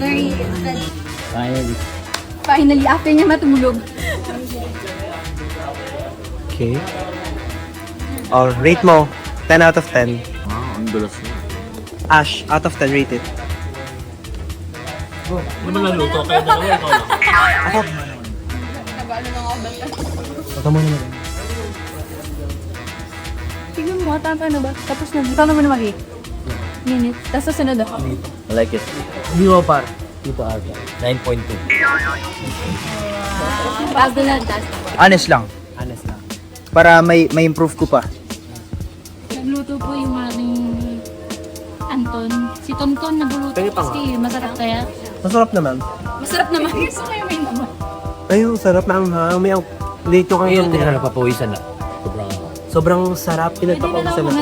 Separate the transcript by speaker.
Speaker 1: Very
Speaker 2: Finally, after niya matulog.
Speaker 3: Okay. Oh, rate mo. 10 out of 10.
Speaker 4: Ang dulas na.
Speaker 3: Ash, out of 10, rate it.
Speaker 4: Hindi mo naluto, kaya dalawa ikaw lang.
Speaker 3: Ito mo naman.
Speaker 2: Tignan mo, tama na ba? Tapos na, paano mo na mag-8? Minutes. Tapos susunod ako.
Speaker 4: I like it.
Speaker 3: Hindi mo par.
Speaker 4: Dito Arga. 9.2.
Speaker 2: Bago na, tas.
Speaker 5: Honest lang.
Speaker 3: Honest lang.
Speaker 5: Para may improve ko pa.
Speaker 2: Nagluto po yung aking Anton. Si Tonton nagluluto.
Speaker 3: Kaya pa nga.
Speaker 2: Kasi masarap kaya.
Speaker 3: Masarap naman.
Speaker 2: Masarap naman. Gusto ko yung may naman.
Speaker 3: Ay, sarap na ang may late ko
Speaker 4: Ngayon,
Speaker 3: kang
Speaker 4: hindi na napapawisan na. Sobrang
Speaker 3: sobrang sarap.
Speaker 2: Pwede na lang
Speaker 3: Pinagpapawisan na.